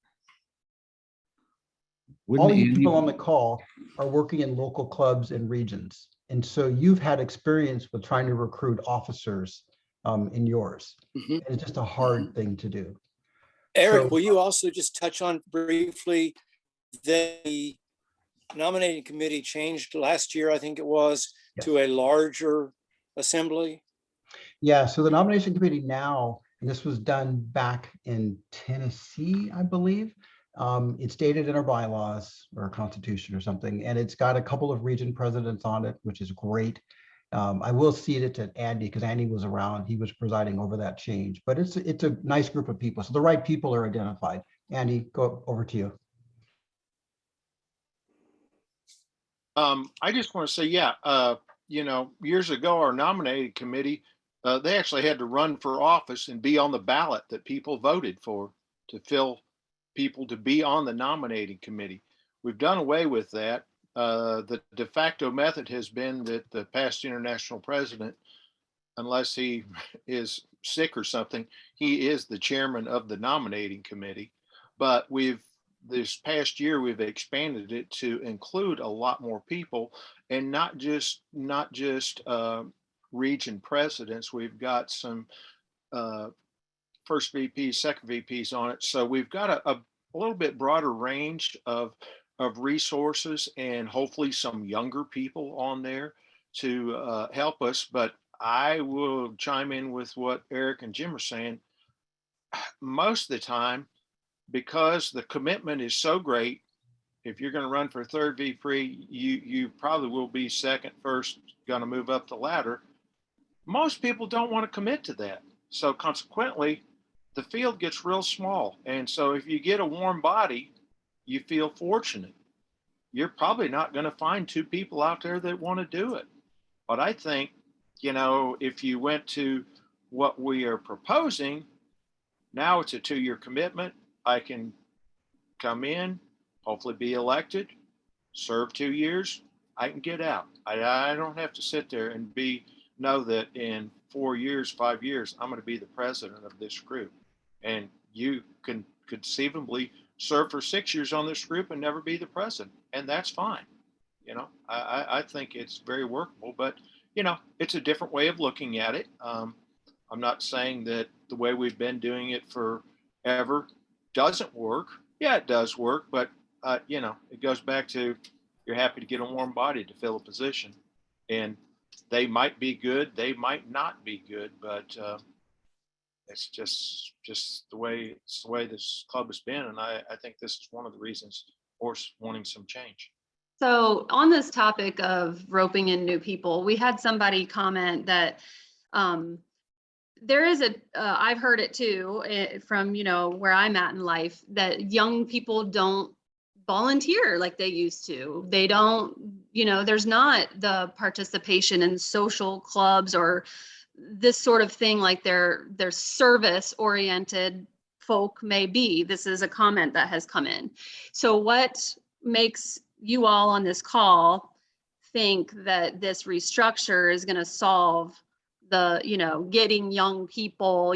S1: Wouldn't
S5: all you
S1: Andy?
S5: people on the call are working in local clubs and regions. And so you've had experience with trying to recruit officers in yours.
S3: Mhm.
S5: And it's just a hard thing to do.
S3: Eric,
S5: So-
S3: will you also just touch on briefly the nominating committee changed last year, I think it was,
S5: Yes.
S3: to a larger assembly?
S5: Yeah, so the nomination committee now, and this was done back in Tennessee, I believe. It's stated in our bylaws or constitution or something, and it's got a couple of region presidents on it, which is great. I will cede it to Andy because Andy was around. He was presiding over that change, but it's a nice group of people. So the right people are identified. Andy, go over to you.
S6: I just want to say, yeah, years ago, our nominating committee, they actually had to run for office and be on the ballot that people voted for to fill people to be on the nominating committee. We've done away with that. The de facto method has been that the past international president, unless he is sick or something, he is the chairman of the nominating committee. But this past year, we've expanded it to include a lot more people, and not just region presidents. We've got some first VPs, second VPs on it. So we've got a little bit broader range of resources, and hopefully some younger people on there to help us. But I will chime in with what Eric and Jim are saying. Most of the time, because the commitment is so great, if you're going to run for third VP, you probably will be second, first, going to move up the ladder. Most people don't want to commit to that. So consequently, the field gets real small. And so if you get a warm body, you feel fortunate. You're probably not going to find 2 people out there that want to do it. But I think if you went to what we are proposing, now it's a 2-year commitment. I can come in, hopefully be elected, serve 2 years, I can get out. I don't have to sit there and know that in 4 years, 5 years, I'm going to be the president of this group. And you can conceivably serve for 6 years on this group and never be the president. And that's fine. I think it's very workable, but it's a different way of looking at it. I'm not saying that the way we've been doing it forever doesn't work. Yeah, it does work, but it goes back to, you're happy to get a warm body to fill a position, and they might be good, they might not be good, but it's just the way this club has been, and I think this is one of the reasons for wanting some change.
S2: So on this topic of roping in new people, we had somebody comment that there is I've heard it too from, where I'm at in life, that young people don't volunteer like they used to. They don't, there's not the participation in social clubs or this sort of thing like their service oriented folk may be. This is a comment that has come in. So what makes you all on this call think that this restructure is going to solve the, getting younger people,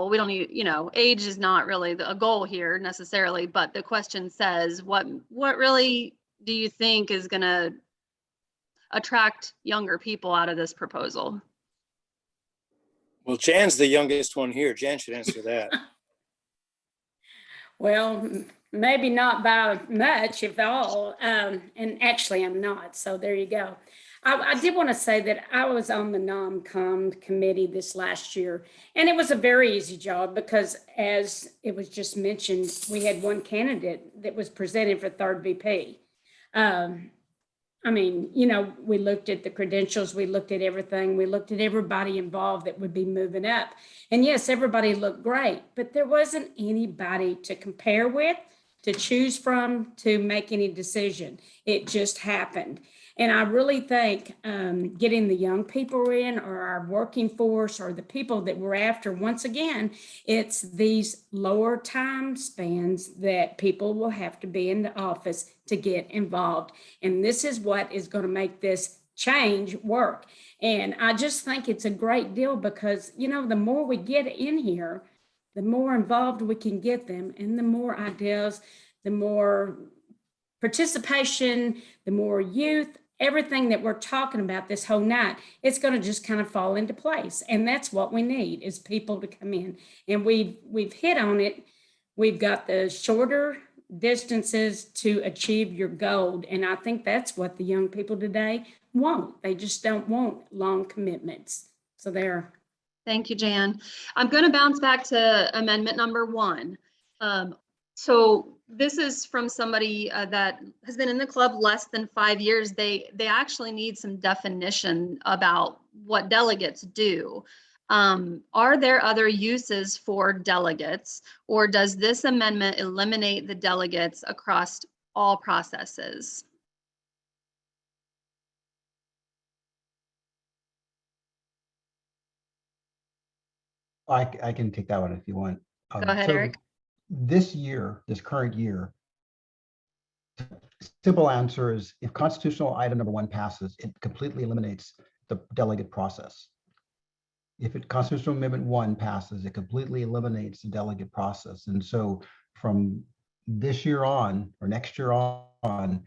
S2: we don't need, age is not really a goal here necessarily, but the question says, what really do you think is going to attract younger people out of this proposal?
S3: Well, Jan's the youngest one here. Jan should answer that.
S4: Well, maybe not by much, if all. And actually, I'm not. So there you go. I did want to say that I was on the NOM-COM committee this last year, and it was a very easy job because, as it was just mentioned, we had one candidate that was presented for third VP. We looked at the credentials, we looked at everything, we looked at everybody involved that would be moving up. And yes, everybody looked great, but there wasn't anybody to compare with, to choose from, to make any decision. It just happened. And I really think getting the young people in, or our working force, or the people that we're after, once again, it's these lower time spans that people will have to be in the office to get involved. And this is what is going to make this change work. And I just think it's a great deal because, the more we get in here, the more involved we can get them, and the more ideas, the more participation, the more youth, everything that we're talking about this whole night, it's going to just kind of fall into place. And that's what we need, is people to come in. And we've hit on it. We've got the shorter distances to achieve your goal. And I think that's what the young people today want. They just don't want long commitments. So there.
S2: Thank you, Jan. I'm going to bounce back to amendment number 1. So this is from somebody that has been in the club less than 5 years. They actually need some definition about what delegates do. Are there other uses for delegates, or does this amendment eliminate the delegates across all processes?
S5: I can take that one if you want.
S2: Go ahead, Eric.
S5: This current year, simple answer is, if constitutional item number 1 passes, it completely eliminates the delegate process. If constitutional amendment 1 passes, it completely eliminates the delegate process. And so from this year on, or next year on,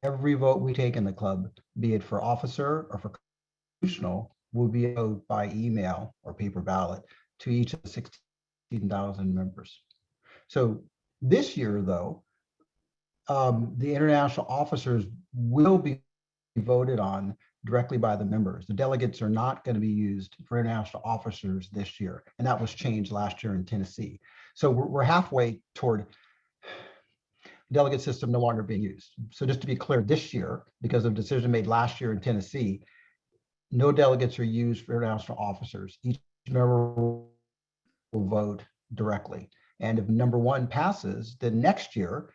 S5: every vote we take in the club, be it for officer or for constitutional, will be a vote by email or paper ballot to each of the 16,000 members. So this year, though, the international officers will be voted on directly by the members. The delegates are not going to be used for international officers this year, and that was changed last year in Tennessee. So we're halfway toward delegate system no longer being used. So just to be clear, this year, because of a decision made last year in Tennessee, no delegates are used for international officers. Each member will vote directly. And if number 1 passes, then next year,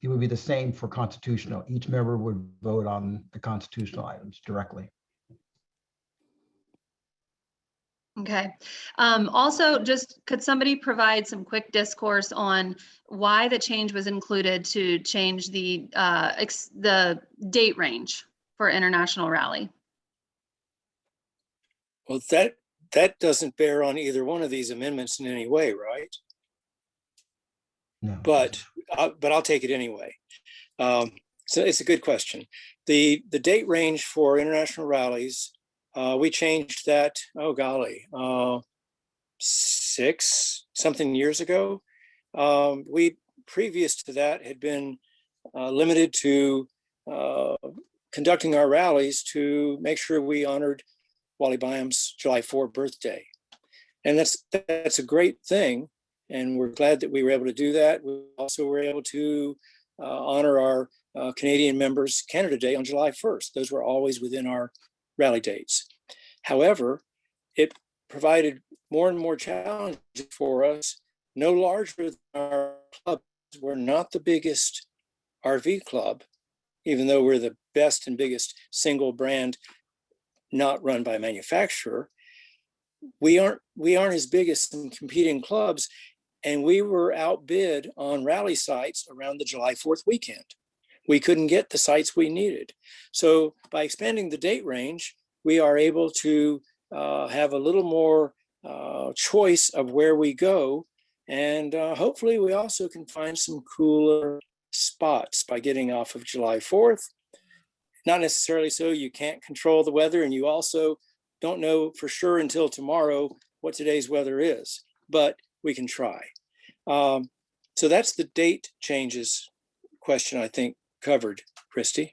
S5: it would be the same for constitutional. Each member would vote on the constitutional items directly.
S2: Okay. Also, just could somebody provide some quick discourse on why the change was included to change the date range for International Rally?
S3: Well, that doesn't bear on either one of these amendments in any way, right?
S5: No.
S3: But I'll take it anyway. So it's a good question. The date range for international rallies, we changed that, oh golly, 6 something years ago. We previous to that had been limited to conducting our rallies to make sure we honored Wally Byam's July 4 birthday. And that's a great thing. And we're glad that we were able to do that. We also were able to honor our Canadian members Canada Day on July 1st. Those were always within our rally dates. However, it provided more and more challenges for us. No larger than our clubs. We're not the biggest RV club, even though we're the best and biggest single brand not run by a manufacturer. We aren't as big as some competing clubs, and we were outbid on rally sites around the July 4th weekend. We couldn't get the sites we needed. So by expanding the date range, we are able to have a little more choice of where we go. And hopefully we also can find some cooler spots by getting off of July 4th. Not necessarily so you can't control the weather, and you also don't know for sure until tomorrow what today's weather is, but we can try. So that's the date changes question, I think, covered, Christy.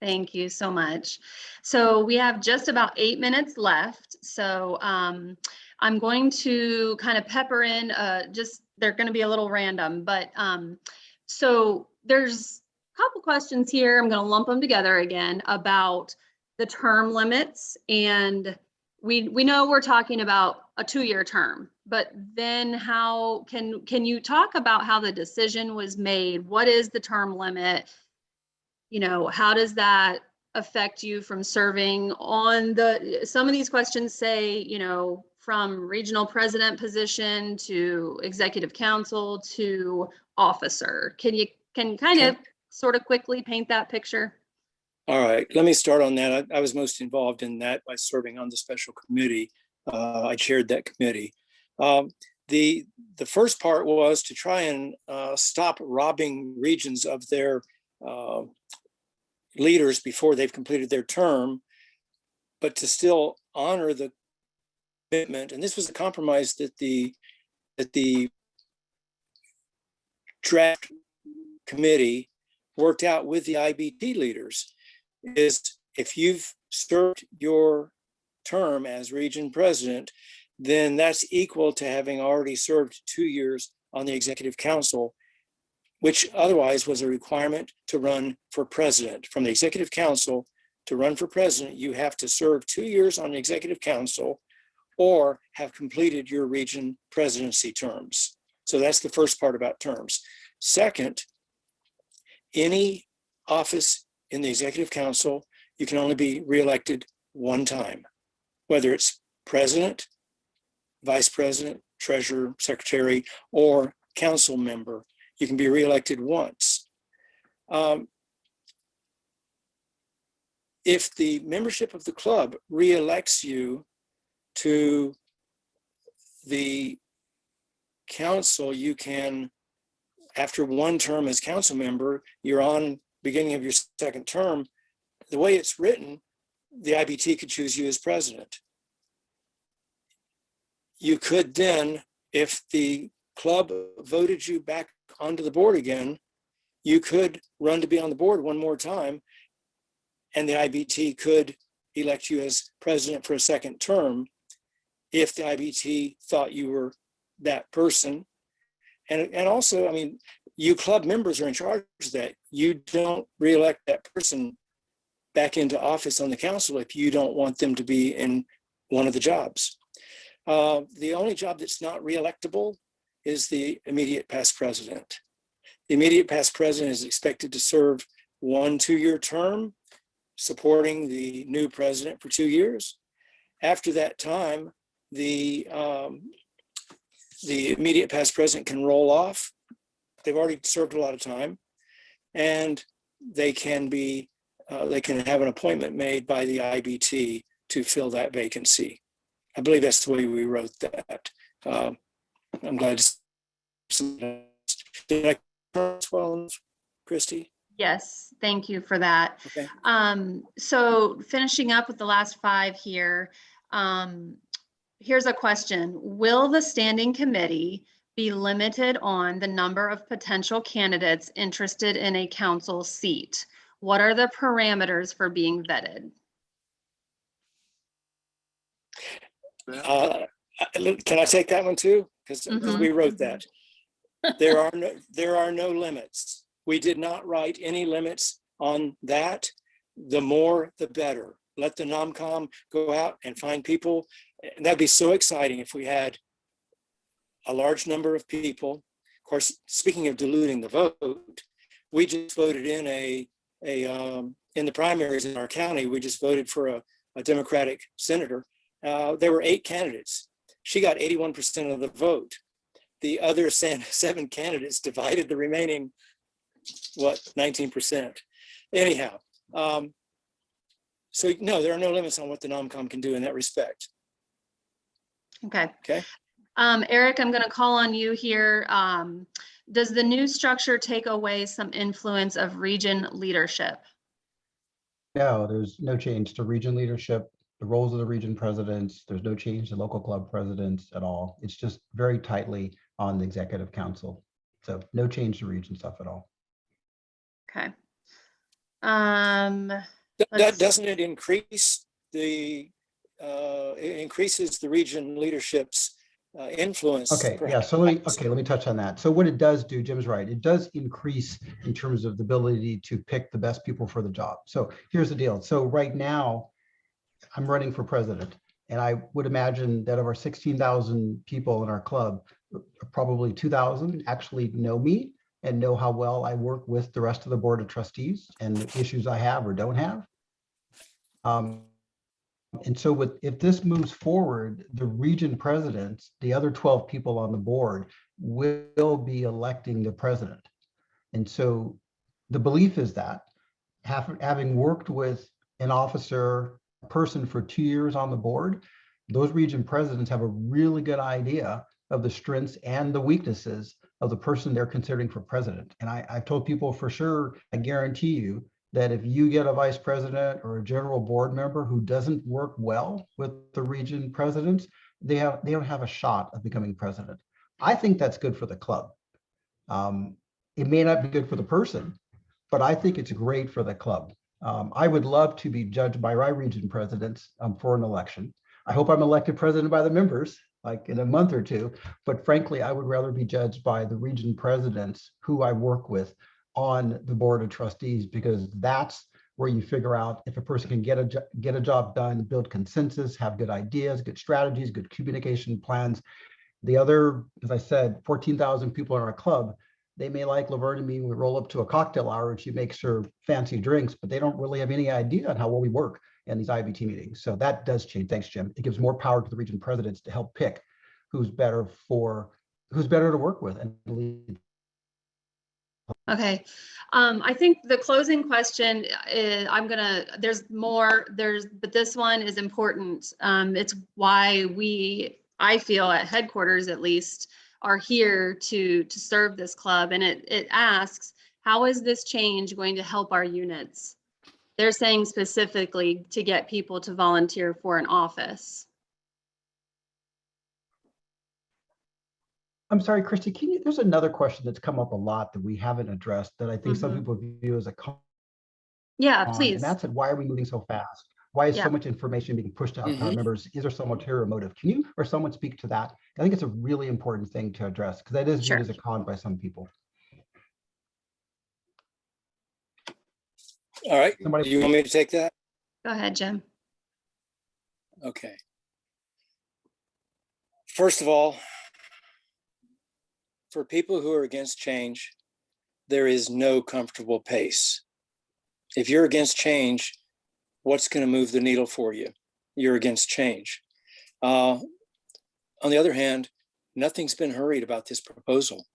S2: Thank you so much. So we have just about 8 minutes left. So I'm going to kind of pepper in, they're going to be a little random, but so there's a couple questions here. I'm going to lump them together again about the term limits. And we know we're talking about a 2-year term, but then how can you talk about how the decision was made? What is the term limit? You know, how does that affect you from serving on some of these questions say, you know, from regional president position to executive council to officer. Can kind of sort of quickly paint that picture?
S3: All right, let me start on that. I was most involved in that by serving on the special committee. I chaired that committee. The first part was to try and stop robbing regions of their leaders before they've completed their term, but to still honor the commitment. And this was a compromise that the draft committee worked out with the IBT leaders, is if you've served your term as region president, then that's equal to having already served 2 years on the executive council, which otherwise was a requirement to run for president. From the executive council to run for president, you have to serve 2 years on the executive council or have completed your region presidency terms. So that's the first part about terms. Second, any office in the executive council, you can only be reelected one time, whether it's president, vice president, treasurer, secretary, or council member. You can be reelected once. If the membership of the club reelects you to the council, you can, after one term as council member, you're on beginning of your second term. The way it's written, the IBT could choose you as president. You could then, if the club voted you back onto the board again, you could run to be on the board one more time, and the IBT could elect you as president for a second term if the IBT thought you were that person. And also, I mean, you club members are in charge of that. You don't reelect that person back into office on the council if you don't want them to be in one of the jobs. The only job that's not reelectable is the immediate past president. The immediate past president is expected to serve 1 2-year term, supporting the new president for 2 years. After that time, the immediate past president can roll off. They've already served a lot of time, and they can have an appointment made by the IBT to fill that vacancy. I believe that's the way we wrote that. I'm glad to see. Did I cover as well, Christy?
S2: Yes, thank you for that.
S3: Okay.
S2: So finishing up with the last 5 here, here's a question. Will the standing committee be limited on the number of potential candidates interested in a council seat? What are the parameters for being vetted?
S3: Can I take that one too? Because
S2: Mhm.
S3: we wrote that. There are no limits. We did not write any limits on that. The more, the better. Let the NOMCOM go out and find people. And that'd be so exciting if we had a large number of people. Of course, speaking of diluting the vote, we just voted in in the primaries in our county, we just voted for a Democratic senator. There were 8 candidates. She got 81% of the vote. The other 7 candidates divided the remaining, 19%. Anyhow, so no, there are no limits on what the NOMCOM can do in that respect.
S2: Okay.
S3: Okay.
S2: Eric, I'm going to call on you here. Does the new structure take away some influence of region leadership?
S5: No, there's no change to region leadership, the roles of the region presidents. There's no change to local club presidents at all. It's just very tightly on the executive council. So no change to region stuff at all.
S2: Okay.
S3: Doesn't it increase it increases the region leadership's influence?
S5: Okay, yeah,
S3: perhaps?
S5: so let me touch on that. So what it does do, Jim's right, it does increase in terms of the ability to pick the best people for the job. So here's the deal. So right now, I'm running for president, and I would imagine that of our 16,000 people in our club, probably 2,000 actually know me and know how well I work with the rest of the board of trustees and the issues I have or don't have. And so if this moves forward, the region presidents, the other 12 people on the board, will be electing the president. And so the belief is that having worked with an officer, a person for 2 years on the board, those region presidents have a really good idea of the strengths and the weaknesses of the person they're considering for president. And I've told people for sure, I guarantee you, that if you get a vice president or a general board member who doesn't work well with the region presidents, they don't have a shot of becoming president. I think that's good for the club. It may not be good for the person, but I think it's great for the club. I would love to be judged by my region presidents for an election. I hope I'm elected president by the members, like in a month or 2. But frankly, I would rather be judged by the region presidents who I work with on the board of trustees, because that's where you figure out if a person can get a job done, build consensus, have good ideas, good strategies, good communication plans. The other, as I said, 14,000 people in our club, they may like Laverne and me. We roll up to a cocktail hour and she makes her fancy drinks, but they don't really have any idea on how well we work in these IBT meetings. So that does change. Thanks, Jim. It gives more power to the region presidents to help pick who's better to work with and lead.
S2: Okay. I think the closing question is, there's more, but this one is important. It's why I feel at headquarters at least, are here to serve this club. And it asks, how is this change going to help our units? They're saying specifically to get people to volunteer for an office.
S5: I'm sorry, Christy, there's another question that's come up a lot that we haven't addressed that I think some
S2: Mhm.
S5: people view as a con.
S2: Yeah,
S5: And
S2: please.
S5: that's it. Why are we moving so fast? Why is
S2: Yeah.
S5: so much information being pushed out to our
S3: Mhm.
S5: members? Is there some ulterior motive? Can you or someone speak to that? I think it's a really important thing to address because that is viewed
S2: Sure.
S5: as a con by some people.
S3: All right.
S5: Somebody-
S3: Do you want me to take that?
S2: Go ahead, Jim.
S3: Okay. First of all, for people who are against change, there is no comfortable pace. If you're against change, what's going to move the needle for you? You're against change. on the other hand, nothing's been hurried about this proposal.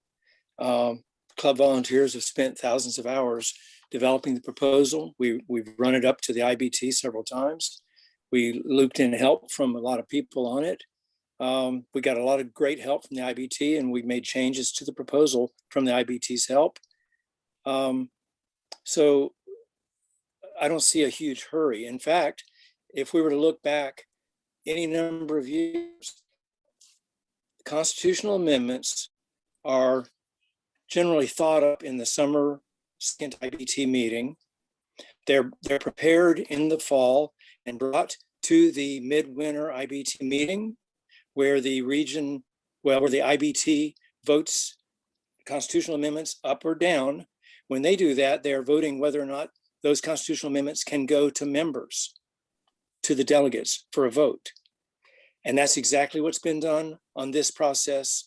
S3: Club volunteers have spent thousands of hours developing the proposal. We've run it up to the IBT several times. We looped in help from a lot of people on it. We got a lot of great help from the IBT, and we made changes to the proposal from the IBT's help. So I don't see a huge hurry. In fact, if we were to look back any number of years, constitutional amendments are generally thought up in the summer second IBT meeting. They're prepared in the fall and brought to the midwinter IBT meeting, where the region, where the IBT votes constitutional amendments up or down. When they do that, they're voting whether or not those constitutional amendments can go to members, to the delegates for a vote. And that's exactly what's been done on this process.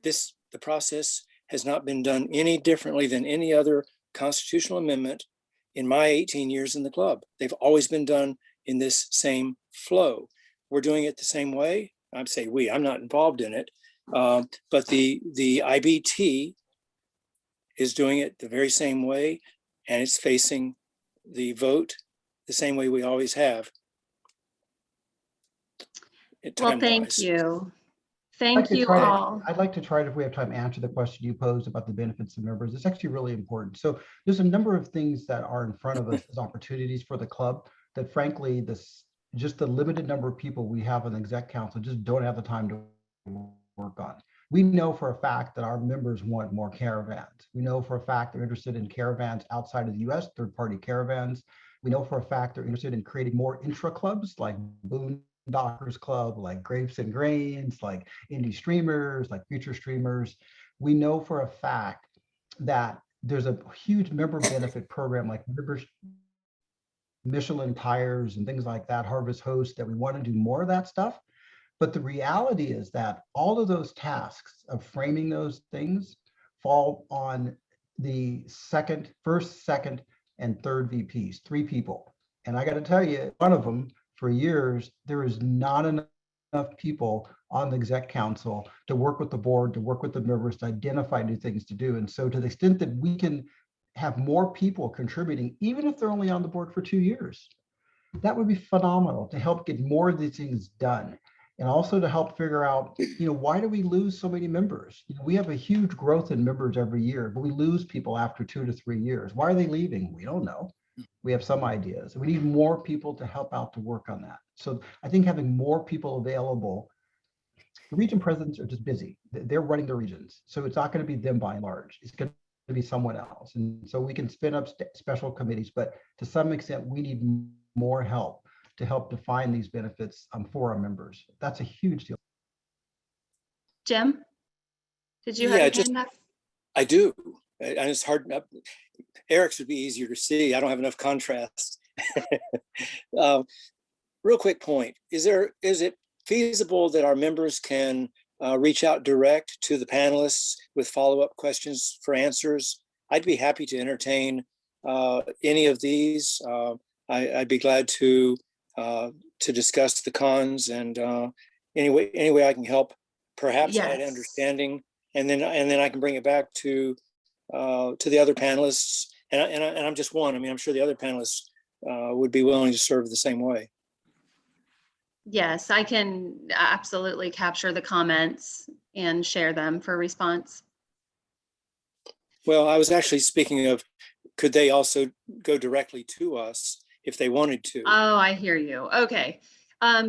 S3: The process has not been done any differently than any other constitutional amendment in my 18 years in the club. They've always been done in this same flow. We're doing it the same way. I'd say we, I'm not involved in it, but the IBT is doing it the very same way, and it's facing the vote the same way we always have.
S2: Well, thank you. Thank you all.
S5: I'd like to try to, if we have time, answer the question you posed about the benefits of members. It's actually really important. So there's a number of things that are in front of us as opportunities for the club that frankly, just the limited number of people we have on the exec council just don't have the time to work on. We know for a fact that our members want more caravans. We know for a fact they're interested in caravans outside of the US, third-party caravans. We know for a fact they're interested in creating more intra clubs like Boondockers Club, like Grapes and Grains, like indie streamers, like future streamers. We know for a fact that there's a huge member benefit program like members, Michelin tires and things like that, Harvest Host, that we want to do more of that stuff. But the reality is that all of those tasks of framing those things fall on the first, second, and third VPs, 3 people. And I got to tell you, one of them, for years, there is not enough people on the exec council to work with the board, to work with the members, to identify new things to do. And so to the extent that we can have more people contributing, even if they're only on the board for 2 years, that would be phenomenal to help get more of these things done. And also to help figure out, why do we lose so many members? We have a huge growth in members every year, but we lose people after 2 to 3 years. Why are they leaving? We don't know. We have some ideas. We need more people to help out to work on that. So I think having more people available, the region presidents are just busy. They're running the regions. So it's not going to be them by and large. It's going to be someone else. And so we can spin up special committees, but to some extent, we need more help to help define these benefits for our members. That's a huge deal.
S2: Jim, did you have a hand up?
S3: I do, and it's hard. Eric's would be easier to see. I don't have enough contrast. Real quick point: is it feasible that our members can reach out direct to the panelists with follow-up questions for answers? I'd be happy to entertain any of these. I'd be glad to discuss the cons, and any way I can help, perhaps add understanding, and then I can bring it back to the other panelists. And I'm just one. I mean, I'm sure the other panelists would be willing to serve the same way.
S2: Yes, I can absolutely capture the comments and share them for response.
S3: Well, I was actually speaking of, could they also go directly to us if they wanted to?
S2: Oh, I hear you. Okay.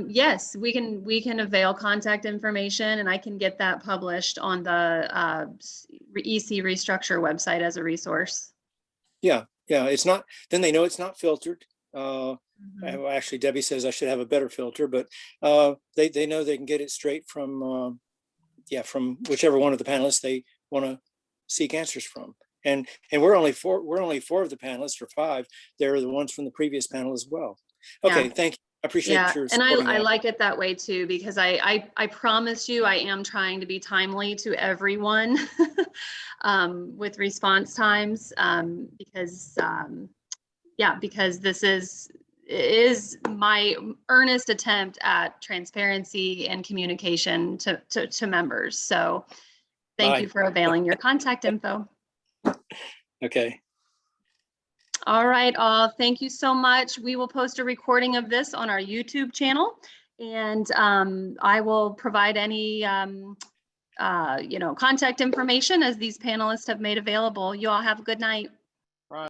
S2: Yes, we can avail contact information, and I can get that published on the EC Restructure website as a resource. Yeah,
S3: it's not, then they know it's not filtered. Actually, Debbie says I should have a better filter, but they know they can get it straight from whichever one of the panelists they want to seek answers from. And we're only four of the panelists, or 5. They're the ones from the previous panel as well. Okay, thank you. I appreciate your
S2: and I like it that way too, because I promise you I am trying to be timely to everyone with response times, because this is, is my earnest attempt at transparency and communication to members. So thank
S3: Bye.
S2: you for availing your contact info.
S3: Okay.
S2: All right, all. Thank you so much. We will post a recording of this on our YouTube channel, and I will provide any contact information as these panelists have made available. You all have a good night.